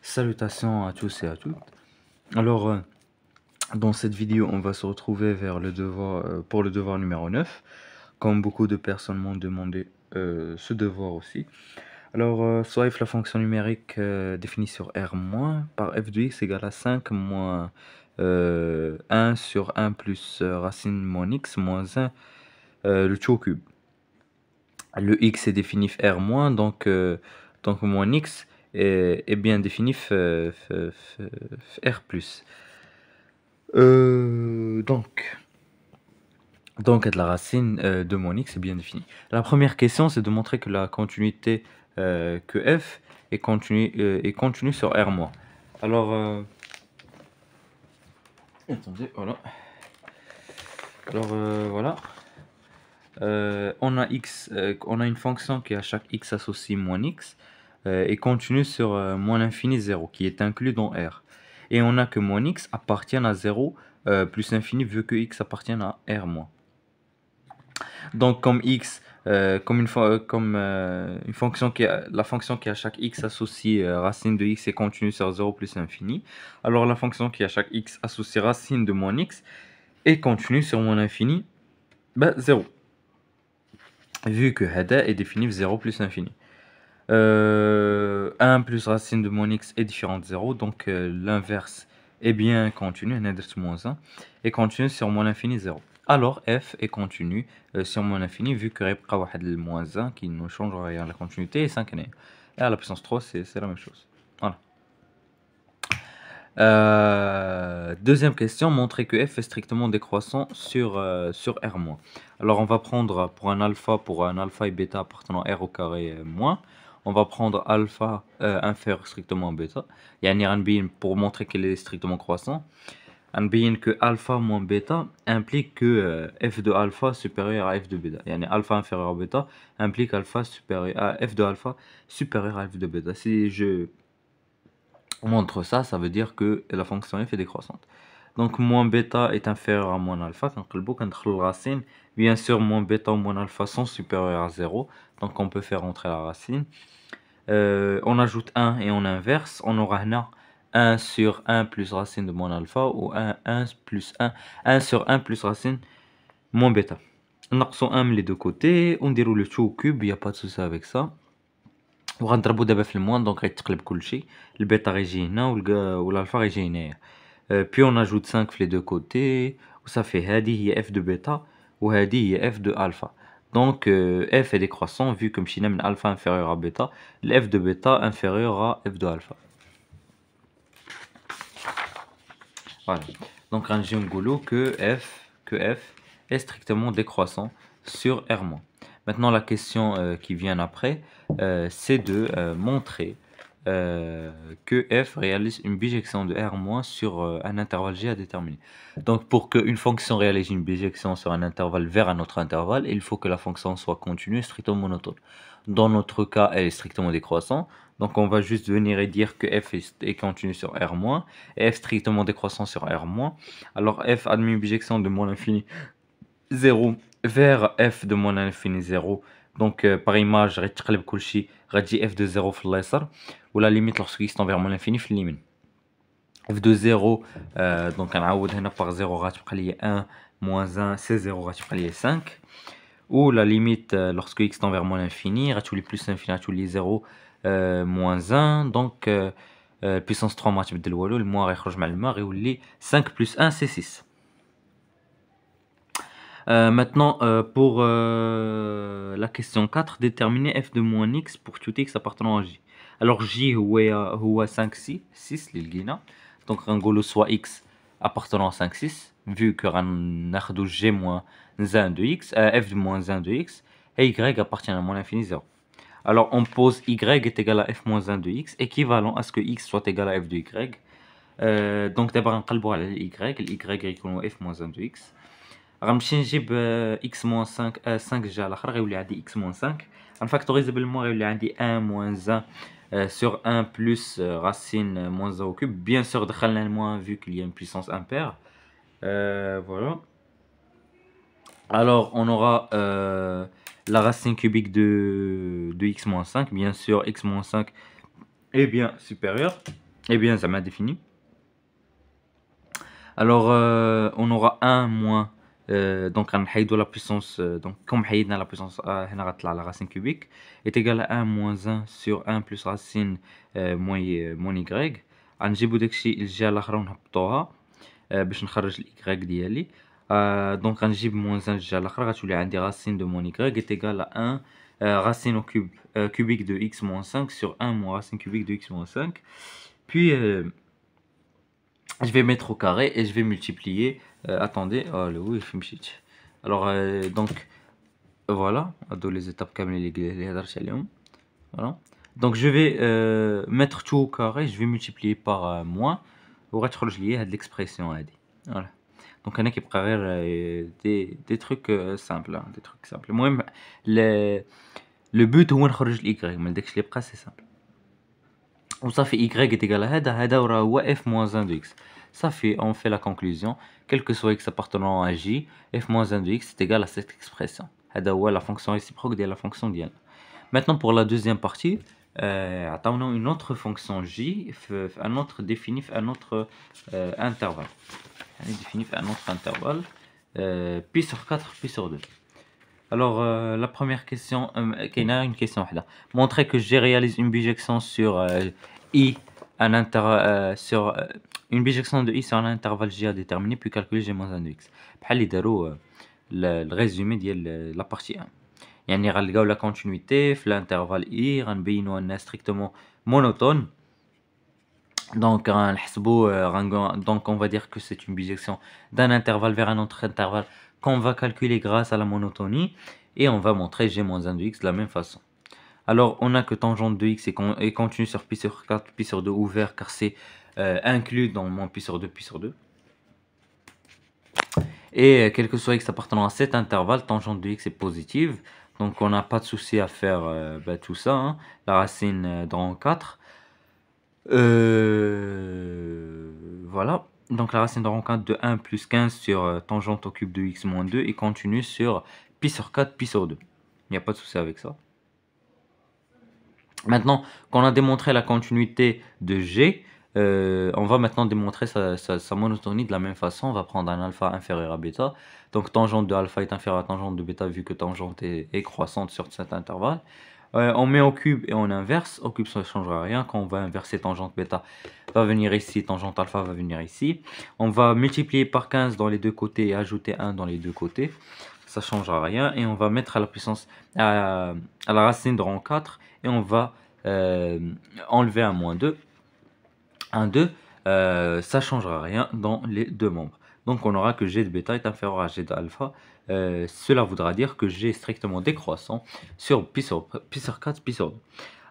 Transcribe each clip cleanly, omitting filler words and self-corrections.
Salutations à tous et à toutes. Alors, dans cette vidéo, on va se retrouver vers le devoir, pour le devoir numéro 9. Comme beaucoup de personnes m'ont demandé ce devoir aussi. Alors, solve la fonction numérique définie sur R- par f de x égale à 5 moins 1 sur 1 plus racine moins x moins 1, le tout au cube. Le x est défini R-, donc moins x est bien défini R plus. Donc la racine de mon x est bien définie. La première question, c'est de montrer que la continuité que f est continue sur R-. Alors, attendez, voilà. Alors, voilà. On a une fonction qui à chaque x associe moins x et continue sur moins l'infini 0 qui est inclus dans R. Et on a que moins x appartient à 0 plus infini vu que x appartient à R-. Donc comme x, une fonction la fonction qui à chaque x associe racine de x et continue sur 0 plus infini, alors la fonction qui à chaque x associe racine de moins x et continue sur moins l'infini, 0. Vu que Hada est défini 0 plus infini. 1 plus racine de moins x est différent de 0, donc l'inverse est bien continu, moins 1, et continue sur moins l'infini 0. Alors f est continu sur moins l'infini, vu que le moins 1 qui ne change rien à la continuité est 5 et à la puissance 3, c'est la même chose. Voilà. Deuxième question, montrer que f est strictement décroissant sur R-. Alors on va prendre pour un alpha et bêta appartenant R au carré moins, on va prendre alpha inférieur strictement à bêta. Yani غنبين pour montrer qu'il est strictement croissant. غنبين que alpha moins bêta implique que f de alpha supérieur à f de bêta. Yani alpha inférieur à bêta implique alpha supérieur à f de alpha supérieur à f de bêta. Si je montre ça, ça veut dire que la fonction f est décroissante. Donc moins bêta est inférieur à moins alpha. كنقلبو كندخلو racine. Bien sûr, moins bêta ou moins alpha sont supérieurs à 0. Donc on peut faire entrer la racine. On ajoute 1 et on inverse. On aura 1 sur 1 plus racine de moins alpha ou 1 plus 1 sur 1 plus racine moins bêta. نقصوا 1 les deux côtés. On déroule le tout au cube. Il n'y a pas de souci avec ça. وغنضربو دابا في الموان دونك غيتقلب كلشي البيتا غيجي هنا والالفا غيجي هنايا puis on ajoute 5 في les deux côtés وصافي هذه هي f de bêta وهذه هي f de alpha. Donc f est décroissant vu que مشينا من alpha inférieur à bêta f de bêta inférieur à f de alpha. Voilà. Donc غنجيو نقولو que f est strictement décroissant sur R-. Maintenant, la question qui vient après, c'est de montrer que f réalise une bijection de R- sur un intervalle G à déterminer. Donc, pour qu'une fonction réalise une bijection sur un intervalle vers un autre intervalle, il faut que la fonction soit continue et strictement monotone. Dans notre cas, elle est strictement décroissante. Donc, on va juste venir et dire que f est continue sur R- et f strictement décroissant sur R-. Alors, f admet une bijection de moins l'infini 0 vers f de moins l'infini 0. Donc par image غيتقلب كلشي غتجي f de 0 في اليسار ولا limite lorsque x tend vers moins l'infini في اليمين. f de 0 donc غنعوض هنا par 0 غتبقى لي 1 moins 1 c'est 0 غتبقى لي 5 ou la limite lorsque x tend vers moins l'infini غتولي plus l'infini غتولي 0 moins 1 donc puissance 3 ما غتبدل والو الموا غيخرج مع الماء غيولي 5 plus 1 c'est 6. Maintenant, pour la question 4, déterminer f de moins x pour tout x appartenant à j. Alors j هو 5 6 اللي لقينا donc غنقولوا soit x appartenant à 5 6 vu que غناخدو g moins 1 de x f de moins 1 de x et y appartient à moins l'infini 0. Alors on pose y est égal à f moins 1 de x équivalent à ce que x soit égal à f de y. Donc d'abord غنقلبوا على y غيكون f moins 1 de x. غنمشي نجيب x moins 5 5 جا على الاخر غيولي عندي x moins 5 غنفاكتوريزي بالموا غيولي عندي 1 moins 1 sur 1 plus racine moins 1 au cube. Bien sûr دخلنا الموان vu qu'il y a une puissance impaire. Voilà. Alors on aura la racine cubique de x moins 5. Bien sûr x moins 5 est bien supérieur. Eh bien, ça m'a défini. Alors, on aura 1 moins, donc غنحيدو la puissance, donc comme حيدنا la puissance هنا غتطلع la racine cubique est égal à 1 moins 1 sur 1 plus racine moins y. غنجيبو داكشي الجهة الآخرى ونهبطوها باش نخرج الy ديالي. دونك غنجيب moins 1 الجهة الآخرى غتولي عندي racine de moins y est égal à 1 racine au cube cubique de x moins 5 sur 1 moins racine cubique de x moins 5. Puis je vais mettre au carré et je vais multiplier. Attendez, oh, le oui, alors donc voilà, les étapes voilà. Donc je vais mettre tout au carré, je vais multiplier par moins pour être lié à de l'expression. Voilà. Donc on a qui préfère des trucs simples, hein, des trucs simples. Moi, le but هو نخرج y, mais dès que je l'ai pris, c'est simple. Ça fait y est égal à هذا هو f moins 1 de x. Ça fait, on fait la conclusion, quel que soit x appartenant à j, f moins 1 de x est égal à cette expression. هذا هو la fonction réciproque de la fonction ديالنا. Maintenant pour la deuxième partie, عطاونا une autre fonction j, un autre défini un autre intervalle. Défini un autre intervalle, pi sur 4, pi sur 2. Alors, la première question, une question là. Montrer que G réalise une bijection sur I, sur une bijection de I sur un intervalle J à déterminer, puis calculer G moins 1 de X. بحال اللي داروا le résumé ديال la partie 1. يعني غنلقاو la continuité في l'intervalle I, غنبينوا أنها strictement monotone. Donc, donc on va dire que c'est une bijection d'un intervalle vers un autre intervalle qu'on va calculer grâce à la monotonie et on va montrer g-1 de x de la même façon. Alors on a que tangente de x est continue sur pi sur 4, pi sur 2 ouvert car c'est inclus dans moins pi sur 2, pi sur 2. Et quel que soit x appartenant à cet intervalle, tangente de x est positive. Donc on n'a pas de souci à faire tout ça, hein. La racine de rang 4. Voilà. Donc la racine de rang 4 de 1 plus 15 sur tangente au cube de x moins 2 et continue sur pi sur 4, pi sur 2. Il n'y a pas de souci avec ça. Maintenant qu'on a démontré la continuité de G, on va maintenant démontrer sa monotonie de la même façon. On va prendre un alpha inférieur à bêta. Donc tangente de alpha est inférieure à tangente de bêta vu que tangente est croissante sur cet intervalle. On met au cube et on inverse. Au cube ça ne changera rien. Quand on va inverser, tangente bêta va venir ici, tangente alpha va venir ici. On va multiplier par 15 dans les deux côtés et ajouter 1 dans les deux côtés. Ça ne changera rien. Et on va mettre à la puissance à la racine de rang 4 et on va enlever un moins 2. 1, 2, ça ne changera rien dans les deux membres. Donc on aura que G de bêta est inférieur à G d'alpha. Cela voudra dire que G est strictement décroissant sur pi sur 4, pi sur 2.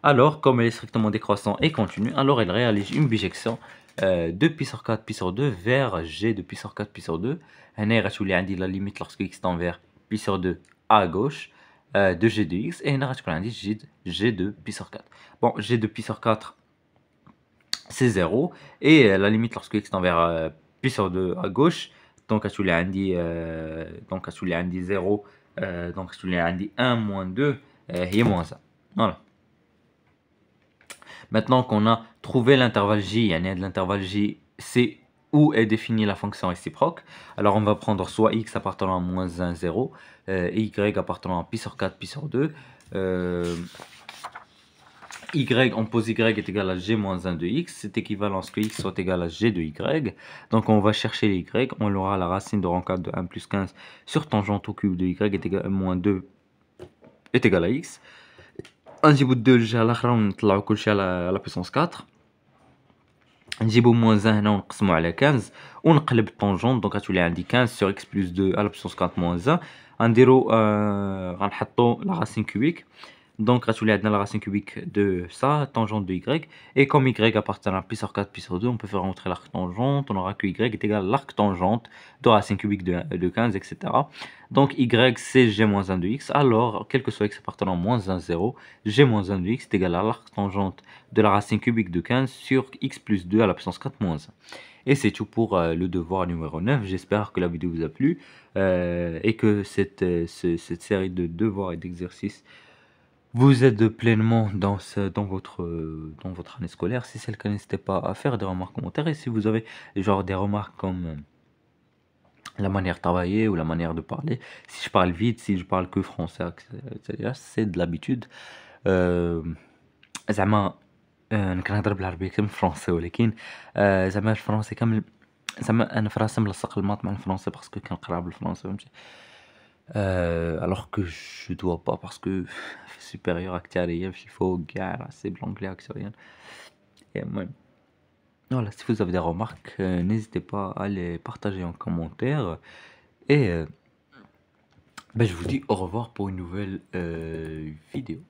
Alors, comme elle est strictement décroissant et continue, alors elle réalise une bijection de pi sur 4, pi sur 2 vers G de pi sur 4, pi sur 2. هنا غتولي عندي la limite lorsque x tend vers pi sur 2 à gauche de G de x. Et هنا غتكون عندي G de pi sur 4. Bon, G de pi sur 4, c'est 0. Et la limite lorsque x tend vers pi sur 2 à gauche, donc غتولي عندي donc غتولي عندي 0, donc غتولي عندي 1 moins 2 هي moins 1. Voilà. Maintenant qu'on a trouvé l'intervalle J, l'intervalle J, c'est où est définie la fonction réciproque. Alors on va prendre soit x appartenant à moins 1, 0, et y appartenant à pi sur 4, pi sur 2. Y, on pose y est égal à g moins 1 de x, c'est équivalent à ce que x soit égal à g de y. Donc on va chercher les y, on aura la racine de rang 4 de 1 plus 15 sur tangente au cube de y est égal à moins 2 est égal à x. نجيبو 2 الجهة الأخرى ونطلعو كلشي على puissance 4. نجيبو moins 1 هنا ونقسمو على 15 ونقلب الطونجون. دونك غتولي عندي 15 sur x plus 2 à la puissance 4 moins 1. غنديرو غنحطو la racine cubique. Donc غتولي عندنا la racine cubique de ça, tangente de y. Et comme y appartient à pi sur 4, pi sur 2, on peut faire rentrer l'arc tangente. On aura que y est égal à l'arc tangente de racine cubique de 15, etc. Donc y c'est g moins 1 de x. Alors, quel que soit x appartenant à moins 1, 0, g moins 1 de x est égal à l'arc tangente de la racine cubique de 15 sur x plus 2 à la puissance 4 moins 1. Et c'est tout pour le devoir numéro 9. J'espère que la vidéo vous a plu et que cette série de devoirs et d'exercices vous êtes pleinement dans votre année scolaire. Si c'est le cas, n'hésitez pas à faire des remarques commentaires. Et si vous avez genre des remarques comme la manière de travailler ou la manière de parler, si je parle vite, si je parle que français, etc., c'est de l'habitude. Euh, زعما نهضر بالعربية كامل بالفرنسي ولكن زعما الفرنسي كامل زعما أنا في راسي ملصق الماط مع الفرنسي باسكو كنقرا بالفرنسي فهمتي alors que je dois pas parce que في supérieur أكثرية فشي فوق كاع راسي بالانجلي أكثريا et المهم voilà si vous avez des remarques n'hésitez pas à les partager en commentaire et ben, je vous dis au revoir pour une nouvelle vidéo.